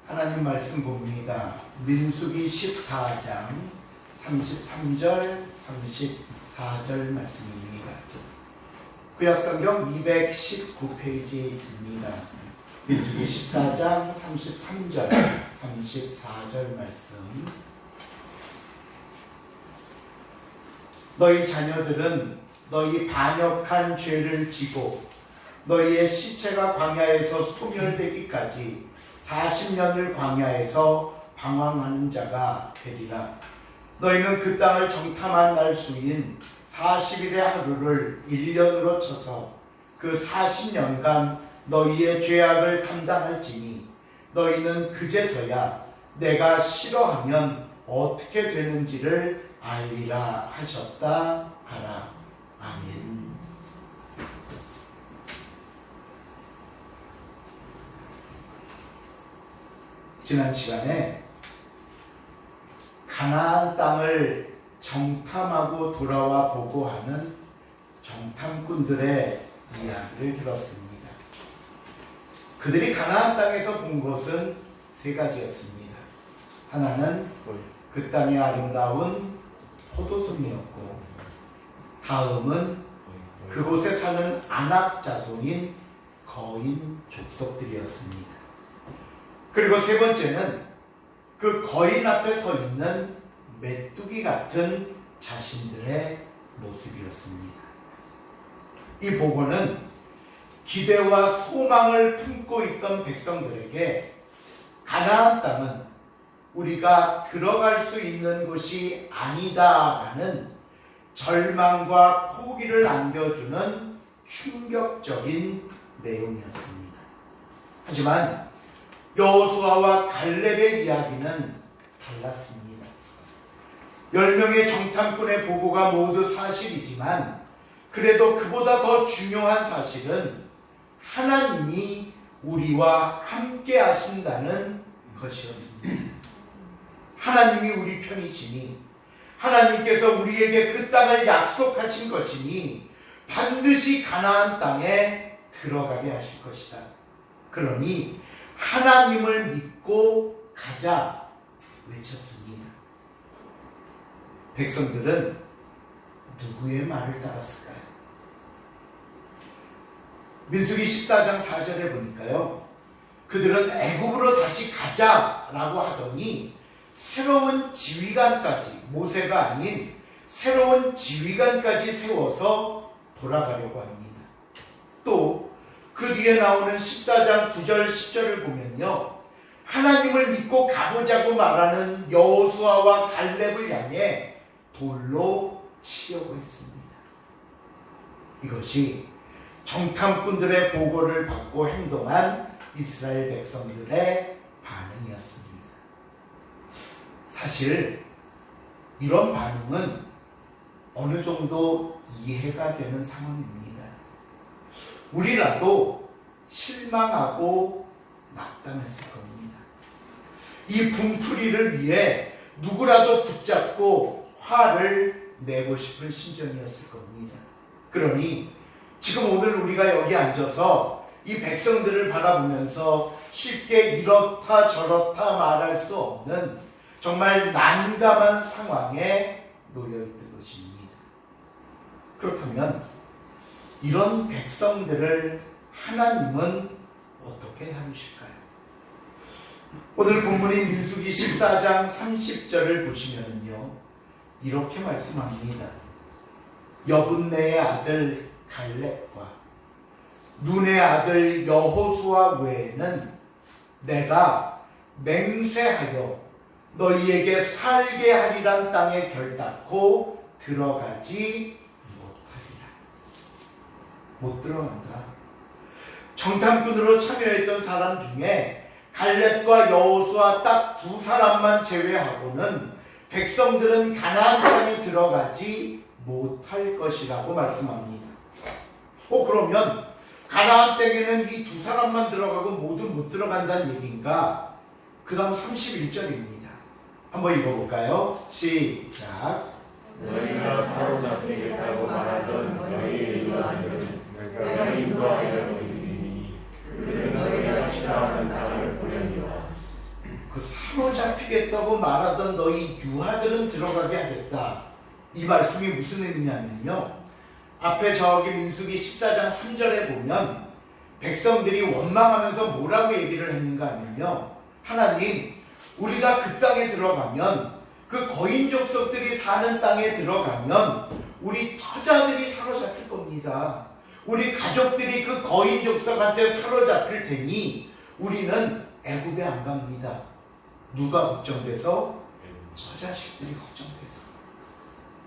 하나님 말씀 봅니다. 민수기 14장 33절 34절 말씀입니다. 구약성경 219페이지에 있습니다. 민수기 14장 33절 34절 말씀. 너희 자녀들은 너희 반역한 죄를 지고 너희의 시체가 광야에서 소멸되기까지 40년을 광야에서 방황하는 자가 되리라. 너희는 그 땅을 정탐한 날 수인 40일의 하루를 1년으로 쳐서 그 40년간 너희의 죄악을 담당할지니 너희는 그제서야 내가 싫어하면 어떻게 되는지를 알리라 하셨다 하라. 아멘. 지난 시간에 가나안 땅을 정탐하고 돌아와 보고하는 정탐꾼들의 이야기를 들었습니다. 그들이 가나안 땅에서 본 것은 세 가지였습니다. 하나는 그 땅의 아름다운 포도송이었고, 다음은 그곳에 사는 아낙 자손인 거인 족속들이었습니다. 그리고 세 번째는 그 거인 앞에 서 있는 메뚜기 같은 자신들의 모습이었습니다. 이 보고는 기대와 소망을 품고 있던 백성들에게 가나안 땅은 우리가 들어갈 수 있는 곳이 아니다라는 절망과 포기를 안겨주는 충격적인 내용이었습니다. 하지만 여호수아와 갈렙의 이야기는 달랐습니다. 10명의 정탐꾼의 보고가 모두 사실이지만 그래도 그보다 더 중요한 사실은 하나님이 우리와 함께 하신다는 것이었습니다. 하나님이 우리 편이시니, 하나님께서 우리에게 그 땅을 약속하신 것이니 반드시 가나안 땅에 들어가게 하실 것이다. 그러니 하나님을 믿고 가자 외쳤습니다. 백성들은 누구의 말을 따랐을까요? 민수기 14장 4절에 보니까요, 그들은 애굽으로 다시 가자라고 하더니 새로운 지휘관까지, 모세가 아닌 새로운 지휘관까지 세워서 돌아가려고 합니다. 또 그 뒤에 나오는 14장 9절 10절을 보면요, 하나님을 믿고 가보자고 말하는 여호수아와 갈렙을 향해 돌로 치려고 했습니다. 이것이 정탐꾼들의 보고를 받고 행동한 이스라엘 백성들의 반응이었습니다. 사실 이런 반응은 어느 정도 이해가 되는 상황입니다. 우리라도 실망하고 낙담했을 겁니다. 이 분풀이를 위해 누구라도 붙잡고 화를 내고 싶은 심정이었을 겁니다. 그러니 지금 오늘 우리가 여기 앉아서 이 백성들을 바라보면서 쉽게 이렇다 저렇다 말할 수 없는 정말 난감한 상황에 놓여있던 것입니다. 그렇다면 이런 백성들을 하나님은 어떻게 다루실까요? 오늘 본문인 민수기 14장 30절을 보시면요, 이렇게 말씀합니다. 여분네의 아들 갈렙과 눈의 아들 여호수아 외에는 내가 맹세하여 너희에게 살게 하리란 땅에 결단코 들어가지 못하리라. 못 들어간다. 정탐꾼으로 참여했던 사람 중에 갈렙과 여호수아 딱 두 사람만 제외하고는 백성들은 가나안 땅에 들어가지 못할 것이라고 말씀합니다. 그러면 가나안 땅에는 이 두 사람만 들어가고 모두 못 들어간다는 얘기인가? 그 다음 31절입니다. 한번 읽어볼까요? 시작. 너희가 사로잡히겠다고 말하던 너희의 유아들은 내가 인도하여 너희이니 그들은 너희가 싫어하는 땅을 보내니와 사로잡히겠다고 말하던 너희 유아들은 들어가게 하겠다. 이 말씀이 무슨 의미냐면요, 앞에 저기 민수기 14장 3절에 보면 백성들이 원망하면서 뭐라고 얘기를 했는가 하면요, 하나님, 우리가 그 땅에 들어가면, 그 거인 족속들이 사는 땅에 들어가면 우리 처자들이 사로잡힐 겁니다. 우리 가족들이 그 거인 족속한테 사로잡힐 테니 우리는 애굽에 안 갑니다. 누가 걱정돼서? 처자식들이 걱정돼서.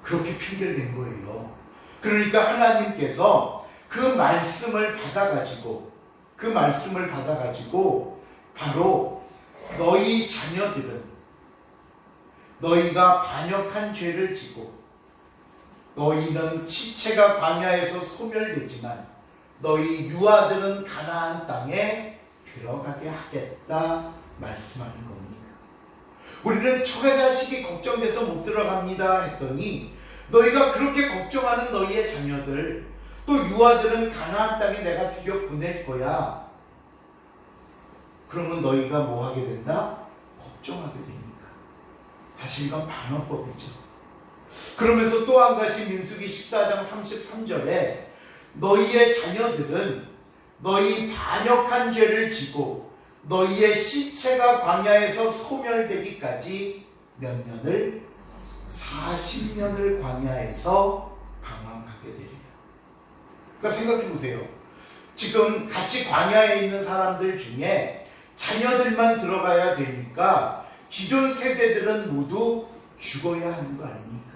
그렇게 핑계를 댄 거예요. 그러니까 하나님께서 그 말씀을 받아가지고 바로 너희 자녀들은 너희가 반역한 죄를 지고 너희는 시체가 광야에서 소멸되지만 너희 유아들은 가나안 땅에 들어가게 하겠다 말씀하는 겁니다. 우리는 처자식이 걱정돼서 못 들어갑니다 했더니, 너희가 그렇게 걱정하는 너희의 자녀들, 또 유아들은 가나안 땅에 내가 들여보낼 거야. 그러면 너희가 뭐 하게 된다? 걱정하게 되니까. 사실 이건 반어법이죠. 그러면서 또 한 가지 민수기 14장 33절에 너희의 자녀들은 너희 반역한 죄를 지고 너희의 시체가 광야에서 소멸되기까지 몇 년을? 40년을 광야에서 방황하게 되리라. 그러니까 생각해 보세요. 지금 같이 광야에 있는 사람들 중에 자녀들만 들어가야 되니까 기존 세대들은 모두 죽어야 하는 거 아닙니까?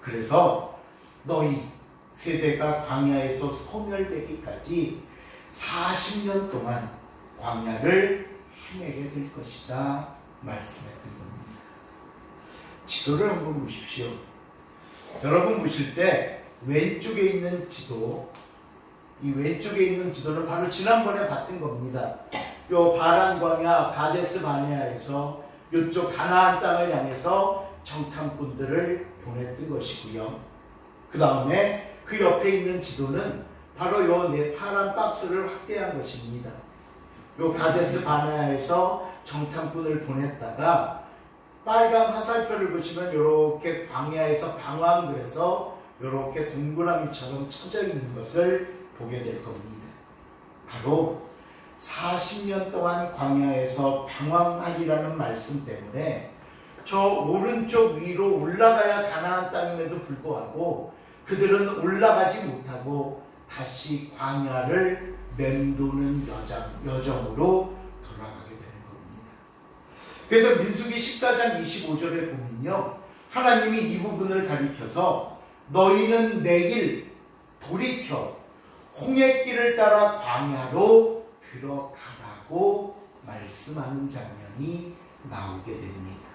그래서 너희 세대가 광야에서 소멸되기까지 40년 동안 광야를 헤매게 될 것이다 말씀했던 겁니다. 지도를 한번 보십시오. 여러분 보실 때 왼쪽에 있는 지도, 이 왼쪽에 있는 지도는 바로 지난번에 봤던 겁니다. 요 바란 광야 가데스 바네아에서 이쪽 가나안 땅을 향해서 정탐꾼들을 보냈던 것이고요. 그 다음에 그 옆에 있는 지도는 바로 요 파란 박스를 확대한 것입니다. 요 가데스 바네아에서 정탐꾼을 보냈다가 빨간 화살표를 보시면 이렇게 광야에서 방황을 해서 이렇게 동그라미처럼 쳐져 있는 것을 보게 될 겁니다. 바로 40년 동안 광야에서 방황하리라는 말씀 때문에 저 오른쪽 위로 올라가야 가나안 땅임에도 불구하고 그들은 올라가지 못하고 다시 광야를 맴도는 여정으로 돌아가게 되는 겁니다. 그래서 민수기 14장 25절에 보면요, 하나님이 이 부분을 가리켜서 너희는 내 길 돌이켜 홍해길을 따라 광야로 들어가라고 말씀하는 장면이 나오게 됩니다.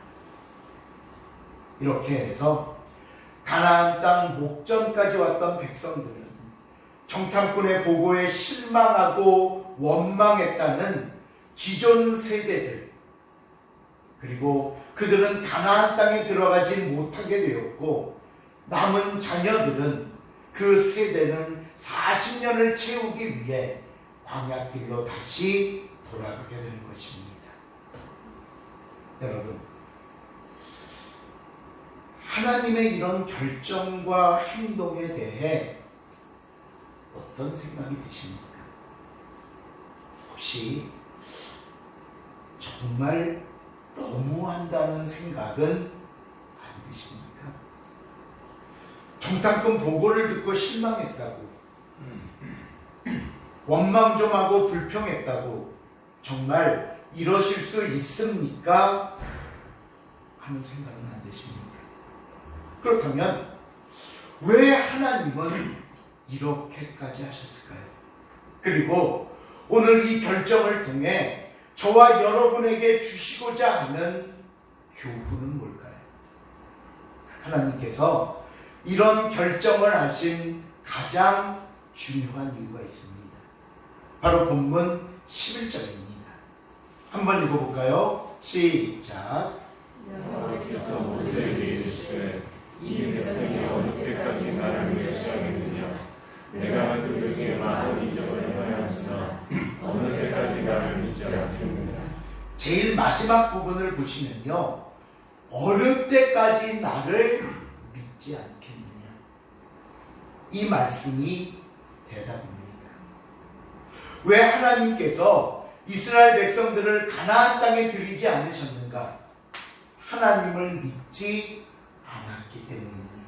이렇게 해서 가나안 땅 목전까지 왔던 백성들은 정탐꾼의 보고에 실망하고 원망했다는 기존 세대들, 그리고 그들은 가나안 땅에 들어가지 못하게 되었고, 남은 자녀들은 그 세대는 40년을 채우기 위해 광야길로 다시 돌아가게 되는 것입니다. 여러분, 하나님의 이런 결정과 행동에 대해 어떤 생각이 드십니까? 혹시 정말 너무한다는 생각은 안 드십니까? 정탐꾼 보고를 듣고 실망했다고, 원망 좀 하고 불평했다고, 정말 이러실 수 있습니까? 하는 생각은 안 드십니까? 그렇다면 왜 하나님은 이렇게까지 하셨을까요? 그리고 오늘 이 결정을 통해 저와 여러분에게 주시고자 하는 교훈은 뭘까요? 하나님께서 이런 결정을 하신 가장 중요한 이유가 있습니다. 바로 본문 11절입니다. 한번 읽어볼까요? 시작. 여호와께서 모세에게 이르시되 이 백성이 어느 때까지 나를 멸시하겠느냐? 내가 그들에게 많은 이적을 행하였으나 어느 때까지 나를 믿지 않겠느냐? 제일 마지막 부분을 보시면요. 어느 때까지 나를 믿지 않겠느냐. 이 말씀이 대답입니다. 왜 하나님께서 이스라엘 백성들을 가나안 땅에 들이지 않으셨는가? 하나님을 믿지 않았기 때문입니다.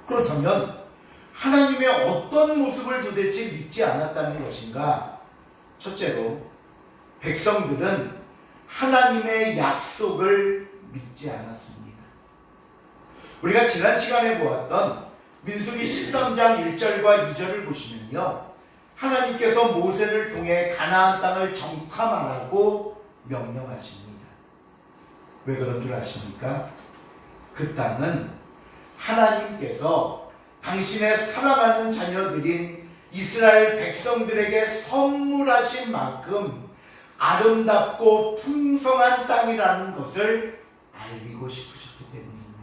그렇다면 하나님의 어떤 모습을 도대체 믿지 않았다는 것인가? 첫째로 백성들은 하나님의 약속을 믿지 않았습니다. 우리가 지난 시간에 보았던 민수기 13장 1절과 2절을 보시면요. 하나님께서 모세를 통해 가나안 땅을 정탐하라고 명령하십니다. 왜 그런 줄 아십니까? 그 땅은 하나님께서 당신의 사랑하는 자녀들인 이스라엘 백성들에게 선물하신 만큼 아름답고 풍성한 땅이라는 것을 알리고 싶으셨기 때문입니다.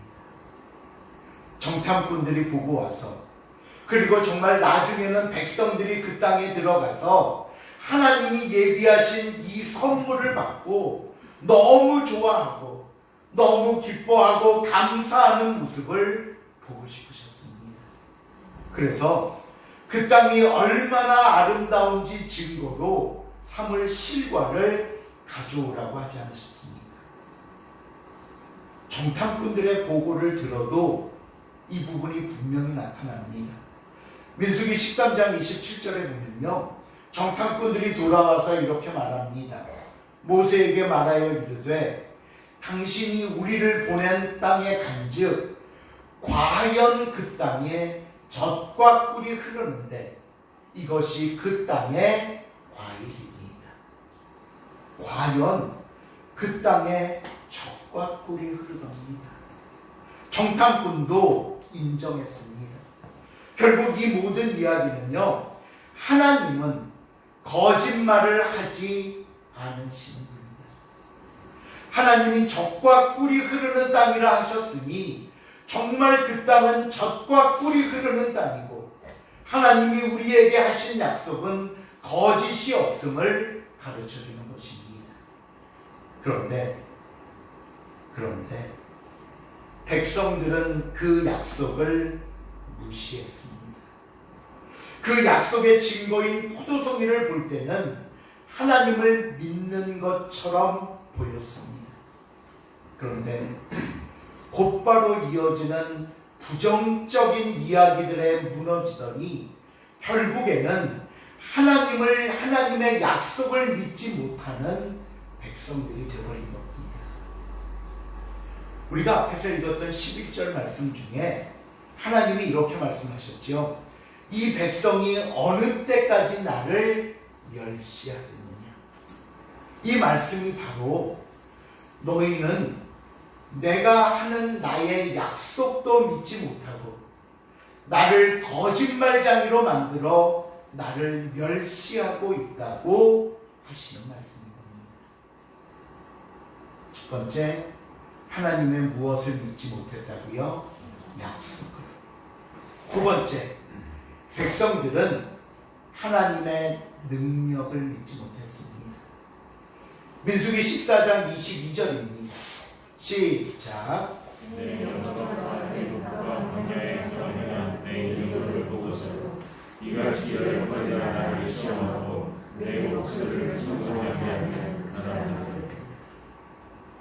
정탐꾼들이 보고 와서 그리고 정말 나중에는 백성들이 그 땅에 들어가서 하나님이 예비하신 이 선물을 받고 너무 좋아하고 너무 기뻐하고 감사하는 모습을 보고 싶으셨습니다. 그래서 그 땅이 얼마나 아름다운지 증거로 삼을 실과를 가져오라고 하지 않으셨습니까? 정탐꾼들의 보고를 들어도 이 부분이 분명히 나타납니다. 민수기 13장 27절에 보면요. 정탐꾼들이 돌아와서 이렇게 말합니다. 모세에게 말하여 이르되 당신이 우리를 보낸 땅에 간즉 과연 그 땅에 젖과 꿀이 흐르는데 이것이 그 땅의 과일입니다. 과연 그 땅에 젖과 꿀이 흐르답니다. 정탐꾼도 인정했습니다. 결국 이 모든 이야기는요. 하나님은 거짓말을 하지 않으시는 분이다. 하나님이 젖과 꿀이 흐르는 땅이라 하셨으니 정말 그 땅은 젖과 꿀이 흐르는 땅이고 하나님이 우리에게 하신 약속은 거짓이 없음을 가르쳐주는 것입니다. 그런데 백성들은 그 약속을 무시했습니다. 그 약속의 증거인 포도송이를 볼 때는 하나님을 믿는 것처럼 보였습니다. 그런데 곧바로 이어지는 부정적인 이야기들에 무너지더니 결국에는 하나님의 약속을 믿지 못하는 백성들이 되어버린 겁니다. 우리가 앞에서 읽었던 11절 말씀 중에 하나님이 이렇게 말씀하셨죠. 이 백성이 어느 때까지 나를 멸시하겠느냐. 이 말씀이 바로 너희는 내가 하는 나의 약속도 믿지 못하고 나를 거짓말쟁이로 만들어 나를 멸시하고 있다고 하시는 말씀인 겁니다. 첫 번째, 하나님의 무엇을 믿지 못했다고요? 약속을. 두 번째, 백성들은 하나님의 능력을 믿지 못했습니다. 민수기 14장 22절입니다. 시작. 내 영광과 내 국과 광야에서 행한 내 인소를 보고서 이같이 여러 번이나 나를 시험하고 내 목소리를 청종하지 않는 사람들.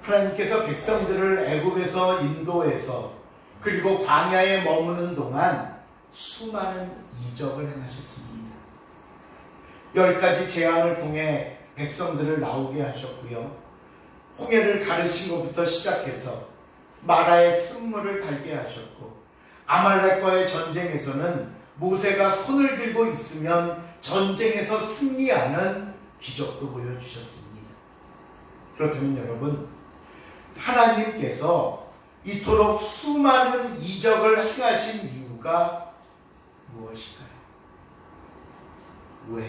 하나님께서 백성들을 애굽에서 인도해서 그리고 광야에 머무는 동안 수많은 이적을 행하셨습니다. 10가지 재앙을 통해 백성들을 나오게 하셨고요. 홍해를 가르신 것부터 시작해서 마라의 쓴물을 달게 하셨고 아말렉과의 전쟁에서는 모세가 손을 들고 있으면 전쟁에서 승리하는 기적도 보여주셨습니다. 그렇다면 여러분, 하나님께서 이토록 수많은 이적을 행하신 이유가 무엇일까요? 왜?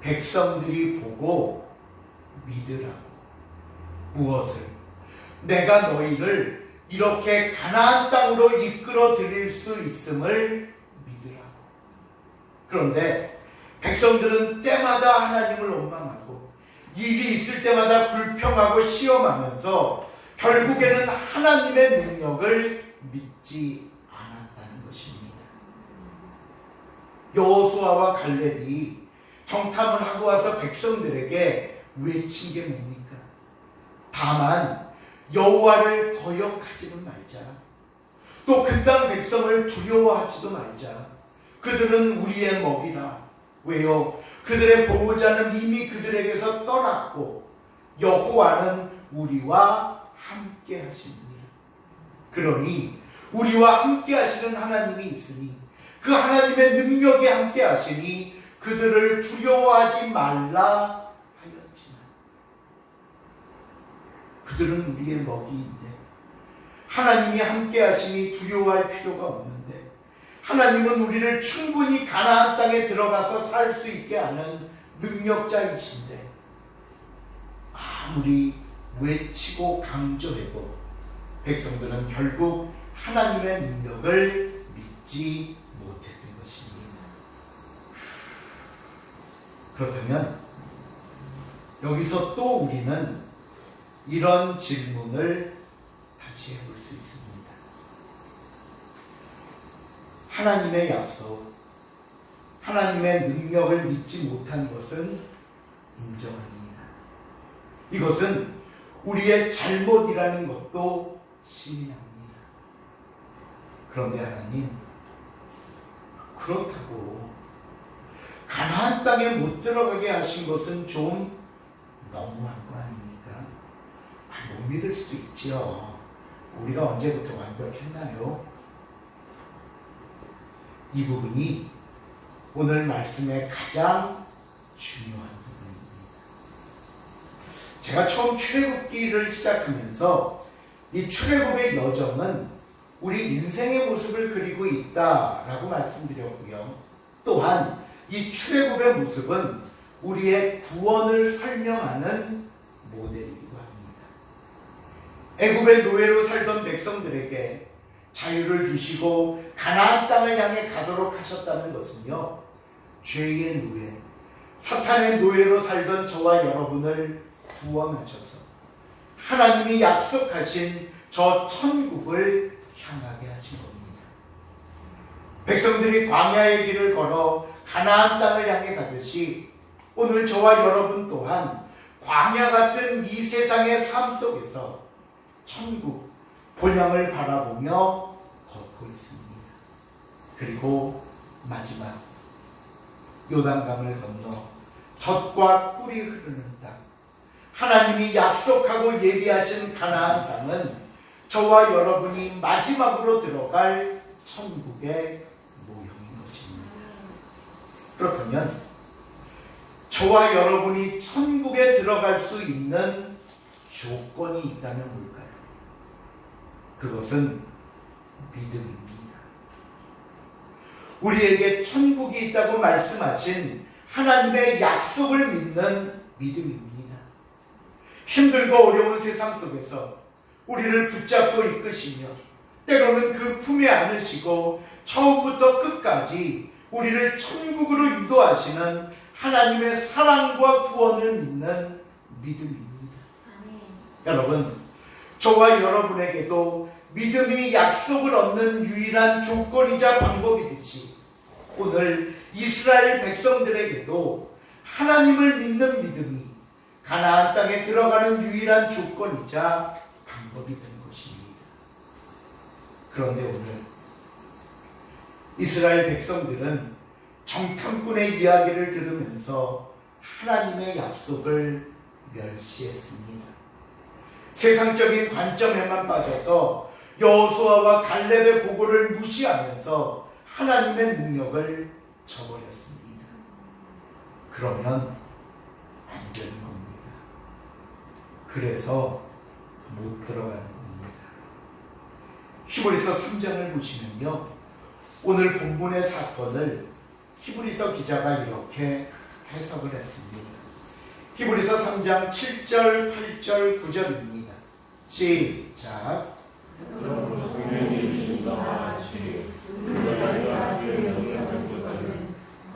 백성들이 보고 믿으라고. 무엇을? 내가 너희를 이렇게 가나안 땅으로 이끌어 드릴 수 있음을 믿으라고. 그런데 백성들은 때마다 하나님을 원망하고 일이 있을 때마다 불평하고 시험하면서 결국에는 하나님의 능력을 믿지 않았다는 것입니다. 여호수아와 갈렙이 정탐을 하고 와서 백성들에게 외친 게 뭡니까? 다만 여호와를 거역하지는 말자. 또 그 땅 백성을 두려워하지도 말자. 그들은 우리의 먹이라. 왜요? 그들의 보호자는 이미 그들에게서 떠났고 여호와는 우리와 함께 하십니다. 그러니 우리와 함께 하시는 하나님이 있으니 그 하나님의 능력이 함께 하시니 그들을 두려워하지 말라 하였지만 그들은 우리의 먹이인데 하나님이 함께 하시니 두려워할 필요가 없는데 하나님은 우리를 충분히 가나안 땅에 들어가서 살 수 있게 하는 능력자이신데 아무리 외치고 강조해도 백성들은 결국 하나님의 능력을 믿지 못했던 것입니다. 그렇다면 여기서 또 우리는 이런 질문을 다시 해볼 수 있습니다. 하나님의 약속, 하나님의 능력을 믿지 못한 것은 인정합니다. 이것은 우리의 잘못이라는 것도 시인합니다. 그런데 하나님, 그렇다고 가나안 땅에 못 들어가게 하신 것은 좀 너무한 거 아닙니까? 못 믿을 수도 있지요. 우리가 언제부터 완벽했나요? 이 부분이 오늘 말씀의 가장 중요한 부분입니다. 제가 처음 출애굽기를 시작하면서 이 출애굽의 여정은 우리 인생의 모습을 그리고 있다라고 말씀드렸고요. 또한 이 출애굽의 모습은 우리의 구원을 설명하는 모델이기도 합니다. 애굽의 노예로 살던 백성들에게 자유를 주시고 가나안 땅을 향해 가도록 하셨다는 것은요, 죄의 노예, 사탄의 노예로 살던 저와 여러분을 구원하셔서 하나님이 약속하신 저 천국을 향하게 하신 겁니다. 백성들이 광야의 길을 걸어 가나안 땅을 향해 가듯이 오늘 저와 여러분 또한 광야 같은 이 세상의 삶 속에서 천국, 본향을 바라보며 걷고 있습니다. 그리고 마지막 요단강을 건너 젖과 꿀이 흐르는 땅, 하나님이 약속하고 예비하신 가나안 땅은 저와 여러분이 마지막으로 들어갈 천국의 모형인 것입니다. 그렇다면 저와 여러분이 천국에 들어갈 수 있는 조건이 있다면 뭘까요? 그것은 믿음입니다. 우리에게 천국이 있다고 말씀하신 하나님의 약속을 믿는 믿음입니다. 힘들고 어려운 세상 속에서 우리를 붙잡고 이끄시며 때로는 그 품에 안으시고 처음부터 끝까지 우리를 천국으로 유도하시는 하나님의 사랑과 구원을 믿는 믿음입니다. 여러분, 저와 여러분에게도 믿음이 약속을 얻는 유일한 조건이자 방법이듯이 오늘 이스라엘 백성들에게도 하나님을 믿는 믿음이 가나안 땅에 들어가는 유일한 조건이자 방법이 되는 것입니다. 그런데 오늘 이스라엘 백성들은 정탐꾼의 이야기를 들으면서 하나님의 약속을 멸시했습니다. 세상적인 관점에만 빠져서 여호수아와 갈렙의 보고를 무시하면서 하나님의 능력을 저버렸습니다. 그러면 안 되는 겁니다. 그래서 못 들어가는 겁니다. 히브리서 3장을 보시면요, 오늘 본문의 사건을 히브리서 기자가 이렇게 해석을 했습니다. 히브리서 3장 7절, 8절, 9절입니다. 시작. 그러므로 분명히 진동과 같이 너희가 그 영상을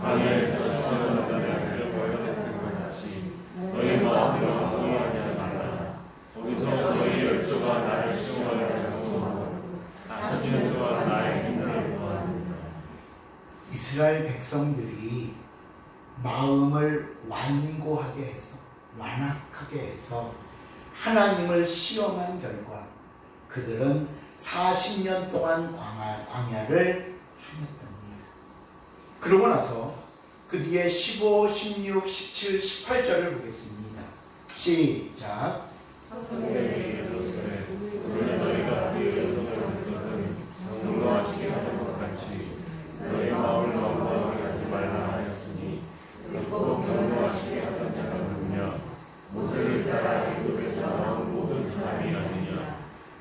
광야에서 시험하다가 잃어버렸던 것 같이 너희가 백성들이 마음을 완고하게 해서 완악하게 해서 하나님을 시험한 결과 그들은 40년 동안 광야를 다녔답니다. 그러고 나서 그 뒤에 15, 16, 17, 18절을 보겠습니다. 시작. 너희가 그의 음성을 경노하시게 하는 것 같이 너희 마음을 완고하게 하지 말라 하였으니 듣고 경노하시게 하던 자가 누구냐? 모세를 따라 애굽에서 나온 모든 사람이 아니냐?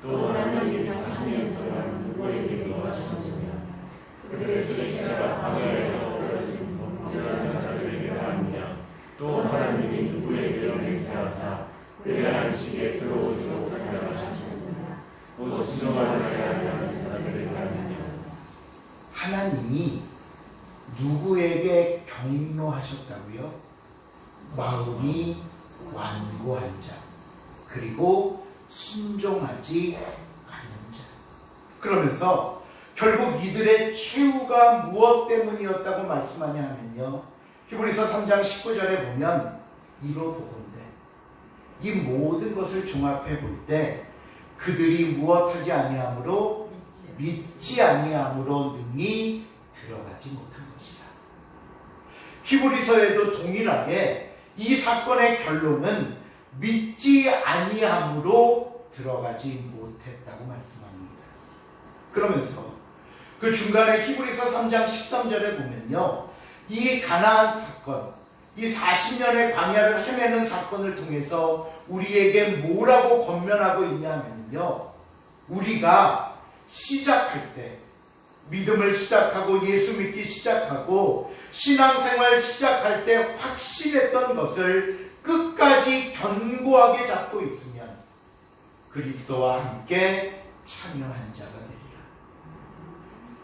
또 하나님이 40년 동안 누구에게 노하셨느냐? 그들의 제사가 광야에서 어려진 범죄한 자들에게 아니냐? 또 하나님이 누구에게 맹세하사 그의 안식에 들어오지 못하게 하셨느냐? 곧 순종하는 자들에게 아니냐? 하나님이 누구에게 경노하셨다고요? 마음이 완고한 자, 그리고 순종하지 않는 자. 그러면서 결국 이들의 최후가 무엇 때문이었다고 말씀하냐 하면요, 히브리서 3장 19절에 보면 이로보건대 이 모든 것을 종합해 볼 때 그들이 무엇하지 아니함으로 믿지 아니함으로 능히 들어가지 못한 것이라. 히브리서에도 동일하게 이 사건의 결론은 믿지 아니함으로 들어가지 못했다고 말씀합니다. 그러면서 그 중간에 히브리서 3장 13절에 보면요, 이 가나안 사건, 이 40년의 광야를 헤매는 사건을 통해서 우리에게 뭐라고 권면하고 있냐면요, 우리가 시작할 때, 믿음을 시작하고 예수 믿기 시작하고 신앙생활 시작할 때 확신했던 것을 끝까지 견고하게 잡고 있으면 그리스도와 함께 참여한 자가 되리라.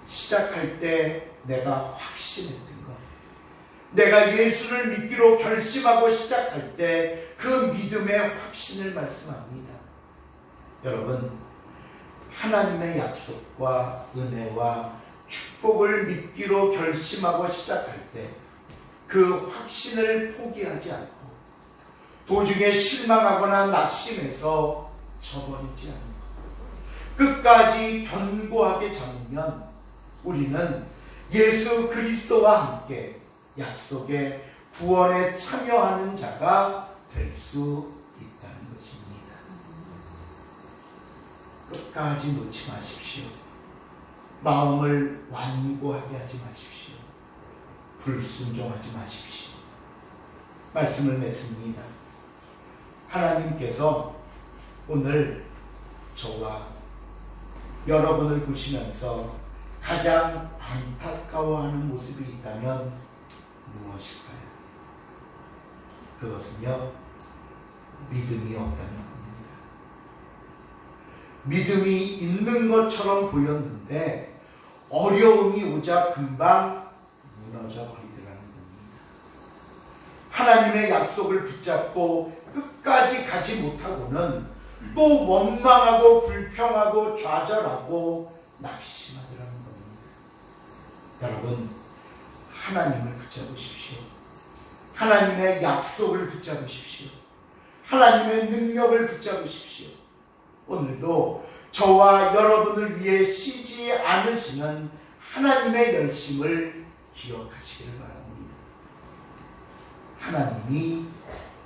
시작할 때 내가 확신했던 것, 내가 예수를 믿기로 결심하고 시작할 때 그 믿음의 확신을 말씀합니다. 여러분, 하나님의 약속과 은혜와 축복을 믿기로 결심하고 시작할 때 그 확신을 포기하지 않고 도중에 실망하거나 낙심해서 저버리지 않고 끝까지 견고하게 잡으면 우리는 예수 그리스도와 함께 약속의 구원에 참여하는 자가 될 수 있다는 것입니다. 끝까지 놓지 마십시오. 마음을 완고하게 하지 마십시오. 불순종하지 마십시오. 말씀을 맺습니다. 하나님께서 오늘 저와 여러분을 보시면서 가장 안타까워하는 모습이 있다면 무엇일까요? 그것은요, 믿음이 없다는 겁니다. 믿음이 있는 것처럼 보였는데 어려움이 오자 금방 무너져 버리더라는 겁니다. 하나님의 약속을 붙잡고 끝까지 가지 못하고는 또 원망하고 불평하고 좌절하고 낙심하더라는 겁니다. 여러분, 하나님을 붙잡으십시오. 하나님의 약속을 붙잡으십시오. 하나님의 능력을 붙잡으십시오. 오늘도 저와 여러분을 위해 쉬지 않으시는 하나님의 열심을 기억하시기를 바랍니다. 하나님이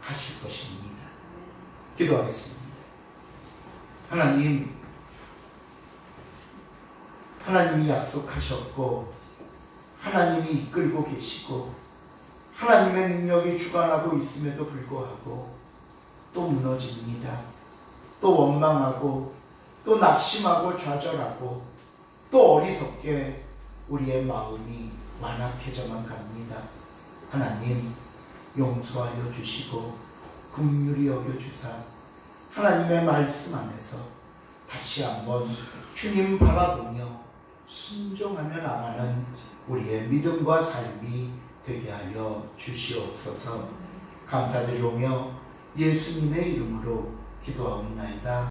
하실 것입니다. 기도하겠습니다. 하나님이 약속하셨고 하나님이 이끌고 계시고 하나님의 능력이 주관하고 있음에도 불구하고 또 무너집니다. 또 원망하고 또 낙심하고 좌절하고 또 어리석게 우리의 마음이 완악해져만 갑니다. 하나님, 용서하여 주시고 긍휼히 여겨주사 하나님의 말씀 안에서 다시 한번 주님 바라보며 순종하며 나가는 우리의 믿음과 삶이 되게 하여 주시옵소서. 감사드리오며 예수님의 이름으로 기도하옵나이다.